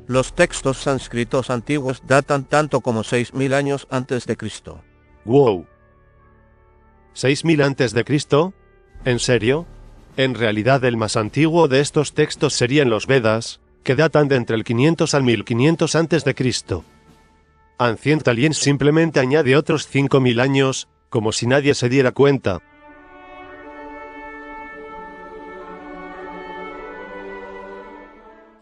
Los textos sánscritos antiguos datan tanto como 6000 años antes de Cristo. ¡Wow! ¿6000 antes de Cristo? ¿En serio? En realidad el más antiguo de estos textos serían los Vedas, que datan de entre el 500 al 1500 antes de Cristo. Ancient Aliens simplemente añade otros 5000 años, como si nadie se diera cuenta.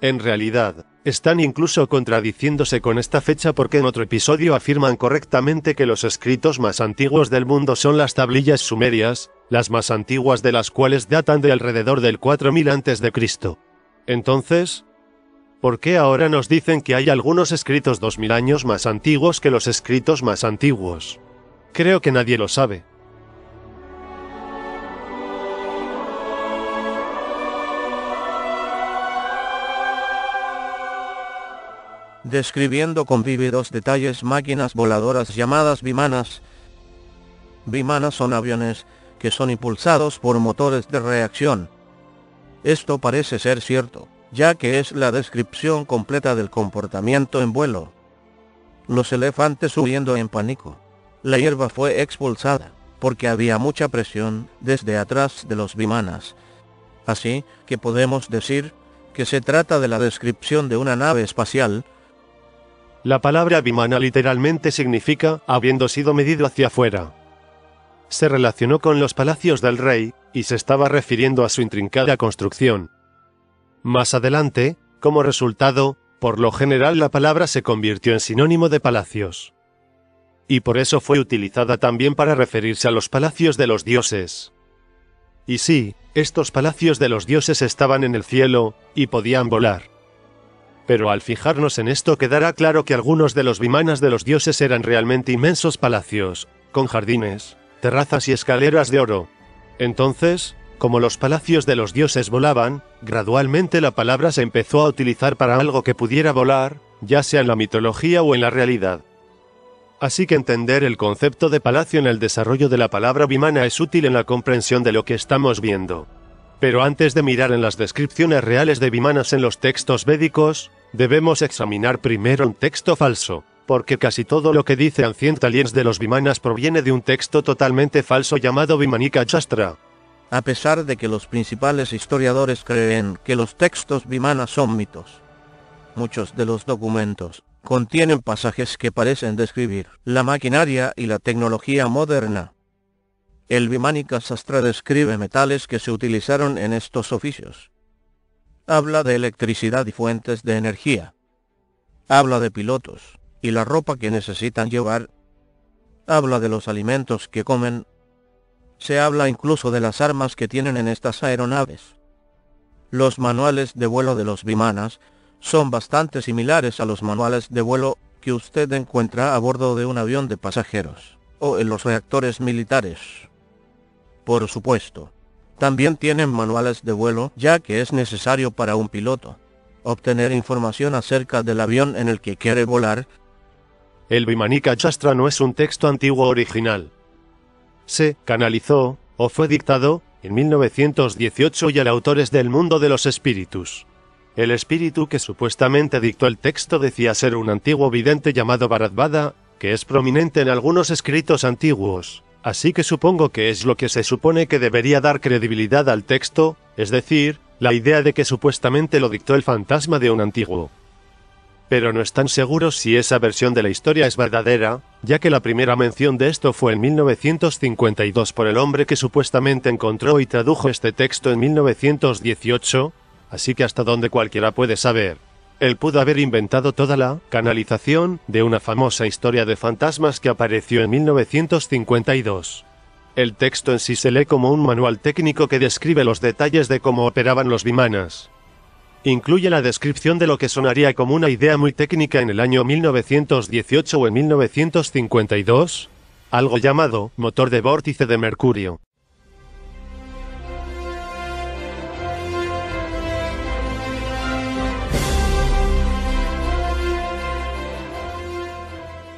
En realidad, están incluso contradiciéndose con esta fecha porque en otro episodio afirman correctamente que los escritos más antiguos del mundo son las tablillas sumerias, las más antiguas de las cuales datan de alrededor del 4000 a.C. Entonces, ¿por qué ahora nos dicen que hay algunos escritos 2000 años más antiguos que los escritos más antiguos? Creo que nadie lo sabe. Describiendo con vívidos detalles máquinas voladoras llamadas vimanas. Vimanas son aviones que son impulsados por motores de reacción. Esto parece ser cierto, ya que es la descripción completa del comportamiento en vuelo. Los elefantes huyendo en pánico. La hierba fue expulsada, porque había mucha presión desde atrás de los vimanas. Así que podemos decir que se trata de la descripción de una nave espacial. La palabra vimana literalmente significa habiendo sido medido hacia afuera. Se relacionó con los palacios del rey, y se estaba refiriendo a su intrincada construcción. Más adelante, como resultado, por lo general la palabra se convirtió en sinónimo de palacios. Y por eso fue utilizada también para referirse a los palacios de los dioses. Y sí, estos palacios de los dioses estaban en el cielo, y podían volar. Pero al fijarnos en esto quedará claro que algunos de los vimanas de los dioses eran realmente inmensos palacios, con jardines, terrazas y escaleras de oro. Entonces, como los palacios de los dioses volaban, gradualmente la palabra se empezó a utilizar para algo que pudiera volar, ya sea en la mitología o en la realidad. Así que entender el concepto de palacio en el desarrollo de la palabra vimana es útil en la comprensión de lo que estamos viendo. Pero antes de mirar en las descripciones reales de vimanas en los textos védicos, debemos examinar primero un texto falso, porque casi todo lo que dice Ancient Aliens de los vimanas proviene de un texto totalmente falso llamado Vimanika Shastra. A pesar de que los principales historiadores creen que los textos vimanas son mitos, muchos de los documentos contienen pasajes que parecen describir la maquinaria y la tecnología moderna. El Vimanika Shastra describe metales que se utilizaron en estos oficios. Habla de electricidad y fuentes de energía. Habla de pilotos y la ropa que necesitan llevar. Habla de los alimentos que comen. Se habla incluso de las armas que tienen en estas aeronaves. Los manuales de vuelo de los vimanas son bastante similares a los manuales de vuelo que usted encuentra a bordo de un avión de pasajeros, o en los reactores militares. Por supuesto, también tienen manuales de vuelo, ya que es necesario para un piloto obtener información acerca del avión en el que quiere volar. El Vimanika Shastra no es un texto antiguo original. Se canalizó, o fue dictado, en 1918 y el autor es del mundo de los espíritus. El espíritu que supuestamente dictó el texto decía ser un antiguo vidente llamado Bharadvada, que es prominente en algunos escritos antiguos. Así que supongo que es lo que se supone que debería dar credibilidad al texto, es decir, la idea de que supuestamente lo dictó el fantasma de un antiguo. Pero no están seguros si esa versión de la historia es verdadera, ya que la primera mención de esto fue en 1952 por el hombre que supuestamente encontró y tradujo este texto en 1918, así que hasta donde cualquiera puede saber, él pudo haber inventado toda la canalización de una famosa historia de fantasmas que apareció en 1952. El texto en sí se lee como un manual técnico que describe los detalles de cómo operaban los vimanas. Incluye la descripción de lo que sonaría como una idea muy técnica en el año 1918 o en 1952, algo llamado motor de vórtice de mercurio.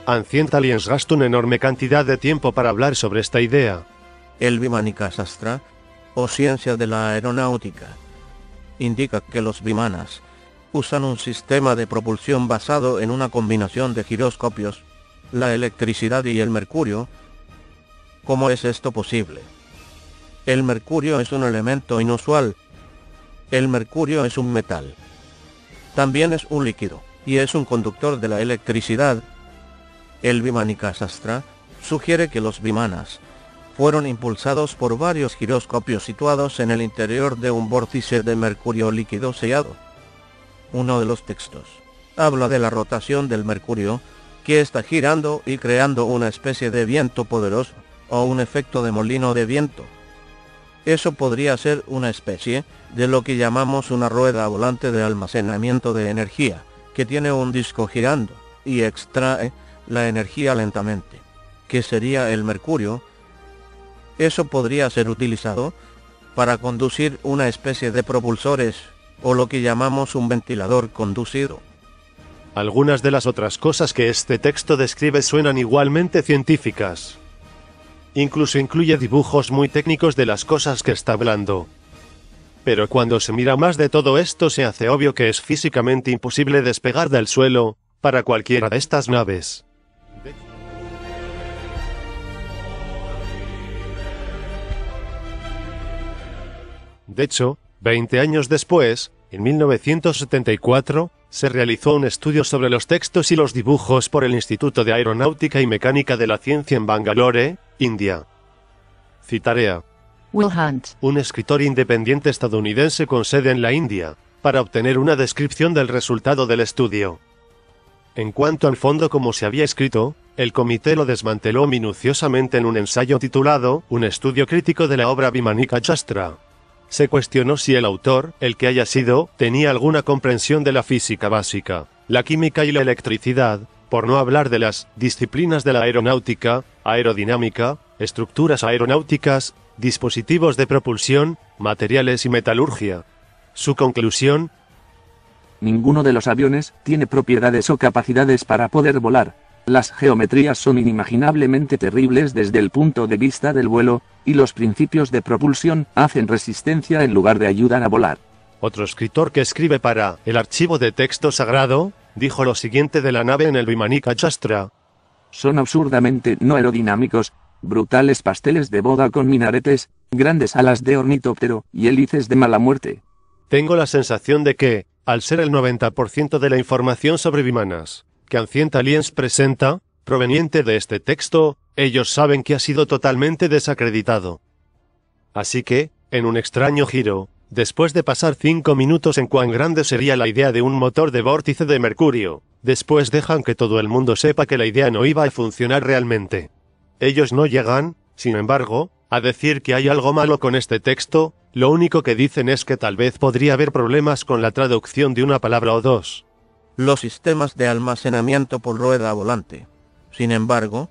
Ancient Aliens gasta una enorme cantidad de tiempo para hablar sobre esta idea. El Vimanika Shastra, o ciencia de la aeronáutica, indica que los vimanas usan un sistema de propulsión basado en una combinación de giroscopios, la electricidad y el mercurio. ¿Cómo es esto posible? El mercurio es un elemento inusual. El mercurio es un metal. También es un líquido, y es un conductor de la electricidad. El Vimanika Shastra sugiere que los vimanas fueron impulsados por varios giroscopios situados en el interior de un vórtice de mercurio líquido sellado. Uno de los textos habla de la rotación del mercurio, que está girando y creando una especie de viento poderoso, o un efecto de molino de viento. Eso podría ser una especie de lo que llamamos una rueda volante de almacenamiento de energía, que tiene un disco girando, y extrae la energía lentamente, que sería el mercurio. Eso podría ser utilizado para conducir una especie de propulsores, o lo que llamamos un ventilador conducido. Algunas de las otras cosas que este texto describe suenan igualmente científicas. Incluso incluye dibujos muy técnicos de las cosas que está hablando. Pero cuando se mira más de todo esto se hace obvio que es físicamente imposible despegar del suelo, para cualquiera de estas naves. De hecho, 20 años después, en 1974, se realizó un estudio sobre los textos y los dibujos por el Instituto de Aeronáutica y Mecánica de la Ciencia en Bangalore, India. Citaré a Will Hunt, un escritor independiente estadounidense con sede en la India, para obtener una descripción del resultado del estudio. En cuanto al fondo como se había escrito, el comité lo desmanteló minuciosamente en un ensayo titulado Un estudio crítico de la obra Vimanika Shastra. Se cuestionó si el autor, el que haya sido, tenía alguna comprensión de la física básica, la química y la electricidad, por no hablar de las disciplinas de la aeronáutica, aerodinámica, estructuras aeronáuticas, dispositivos de propulsión, materiales y metalurgia. Su conclusión: ninguno de los aviones tiene propiedades o capacidades para poder volar. Las geometrías son inimaginablemente terribles desde el punto de vista del vuelo, y los principios de propulsión hacen resistencia en lugar de ayudar a volar. Otro escritor que escribe para el archivo de texto sagrado, dijo lo siguiente de la nave en el Vimanika Shastra: son absurdamente no aerodinámicos, brutales pasteles de boda con minaretes, grandes alas de ornitóptero y hélices de mala muerte. Tengo la sensación de que, al ser el 90% de la información sobre vimanas que Ancient Aliens presenta, proveniente de este texto, ellos saben que ha sido totalmente desacreditado. Así que, en un extraño giro, después de pasar 5 minutos en cuán grande sería la idea de un motor de vórtice de mercurio, después dejan que todo el mundo sepa que la idea no iba a funcionar realmente. Ellos no llegan, sin embargo, a decir que hay algo malo con este texto, lo único que dicen es que tal vez podría haber problemas con la traducción de una palabra o dos. Los sistemas de almacenamiento por rueda volante, sin embargo,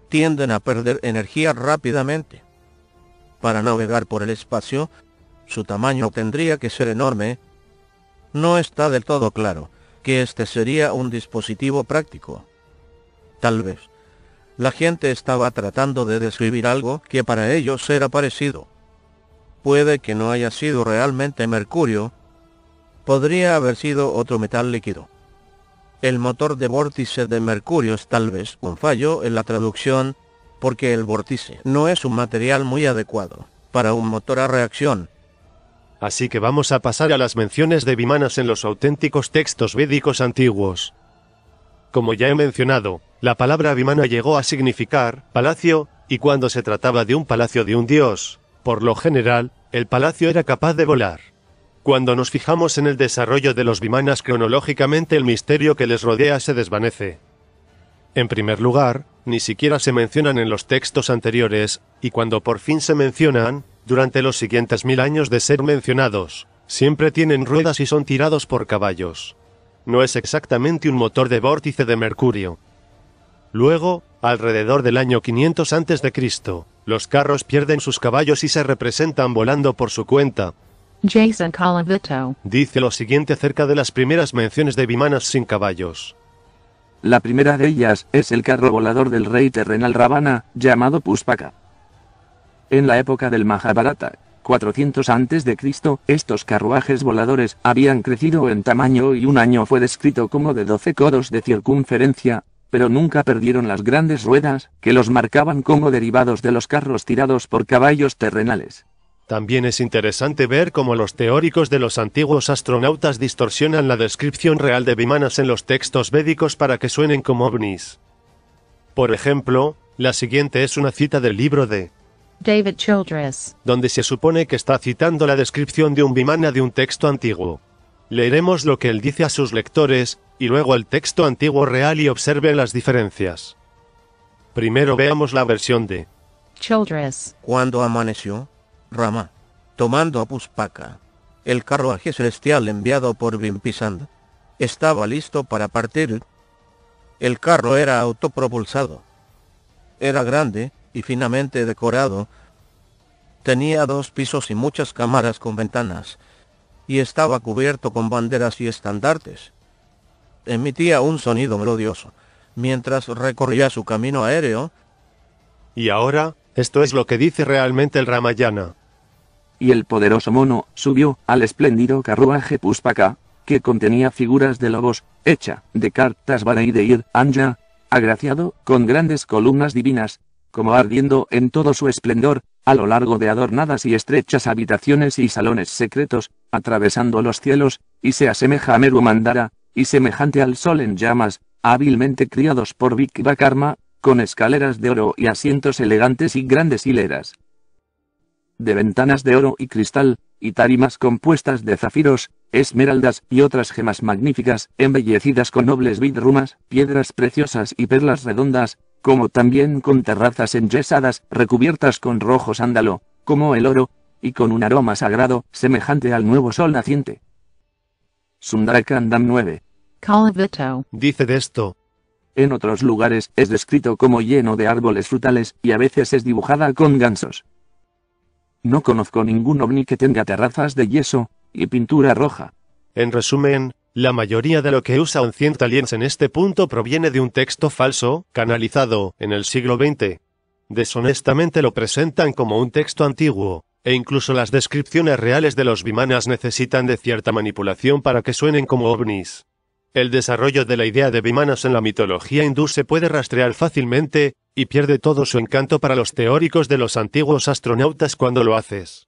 tienden a perder energía rápidamente. Para navegar por el espacio, su tamaño tendría que ser enorme. No está del todo claro que este sería un dispositivo práctico. Tal vez la gente estaba tratando de describir algo que para ellos era parecido. Puede que no haya sido realmente mercurio. Podría haber sido otro metal líquido. El motor de vórtice de mercurio es tal vez un fallo en la traducción, porque el vórtice no es un material muy adecuado para un motor a reacción. Así que vamos a pasar a las menciones de vimanas en los auténticos textos védicos antiguos. Como ya he mencionado, la palabra vimana llegó a significar palacio, y cuando se trataba de un palacio de un dios, por lo general, el palacio era capaz de volar. Cuando nos fijamos en el desarrollo de los vimanas cronológicamente, el misterio que les rodea se desvanece. En primer lugar, ni siquiera se mencionan en los textos anteriores, y cuando por fin se mencionan, durante los siguientes 1000 años de ser mencionados, siempre tienen ruedas y son tirados por caballos. No es exactamente un motor de vórtice de mercurio. Luego, alrededor del año 500 a.C., los carros pierden sus caballos y se representan volando por su cuenta. Jason Colavito Dice lo siguiente acerca de las primeras menciones de vimanas sin caballos. La primera de ellas es el carro volador del rey terrenal Ravana, llamado Puspaka. En la época del Mahabharata, 400 a.C., estos carruajes voladores habían crecido en tamaño y un año fue descrito como de 12 codos de circunferencia, pero nunca perdieron las grandes ruedas, que los marcaban como derivados de los carros tirados por caballos terrenales. También es interesante ver cómo los teóricos de los antiguos astronautas distorsionan la descripción real de vimanas en los textos védicos para que suenen como ovnis. Por ejemplo, la siguiente es una cita del libro de David Childress, donde se supone que está citando la descripción de un vimana de un texto antiguo. Leeremos lo que él dice a sus lectores, y luego el texto antiguo real y observen las diferencias. Primero veamos la versión de Childress. Cuando amaneció, Rama, tomando a Puspaka, el carruaje celestial enviado por Bimpisanda, estaba listo para partir. El carro era autopropulsado. Era grande y finamente decorado. Tenía 2 pisos y muchas cámaras con ventanas, y estaba cubierto con banderas y estandartes. Emitía un sonido melodioso, mientras recorría su camino aéreo. Y ahora, esto es lo que dice realmente el Ramayana. Y el poderoso mono subió al espléndido carruaje Puspaka, que contenía figuras de lobos, hecha de cartas Vara y de Ir Anja, agraciado con grandes columnas divinas, como ardiendo en todo su esplendor, a lo largo de adornadas y estrechas habitaciones y salones secretos, atravesando los cielos, y se asemeja a Meru Mandara, y semejante al sol en llamas, hábilmente criados por Vikvakarma, con escaleras de oro y asientos elegantes y grandes hileras de ventanas de oro y cristal, y tarimas compuestas de zafiros, esmeraldas y otras gemas magníficas, embellecidas con nobles vidrumas, piedras preciosas y perlas redondas, como también con terrazas enyesadas, recubiertas con rojo sándalo, como el oro, y con un aroma sagrado, semejante al nuevo sol naciente. Sundarakandam 9. Kalavito. Dice de esto. En otros lugares es descrito como lleno de árboles frutales, y a veces es dibujada con gansos. No conozco ningún ovni que tenga terrazas de yeso y pintura roja. En resumen, la mayoría de lo que usa Ancient Aliens en este punto proviene de un texto falso, canalizado, en el siglo XX. Deshonestamente lo presentan como un texto antiguo, e incluso las descripciones reales de los vimanas necesitan de cierta manipulación para que suenen como ovnis. El desarrollo de la idea de vimanas en la mitología hindú se puede rastrear fácilmente, y pierde todo su encanto para los teóricos de los antiguos astronautas cuando lo haces.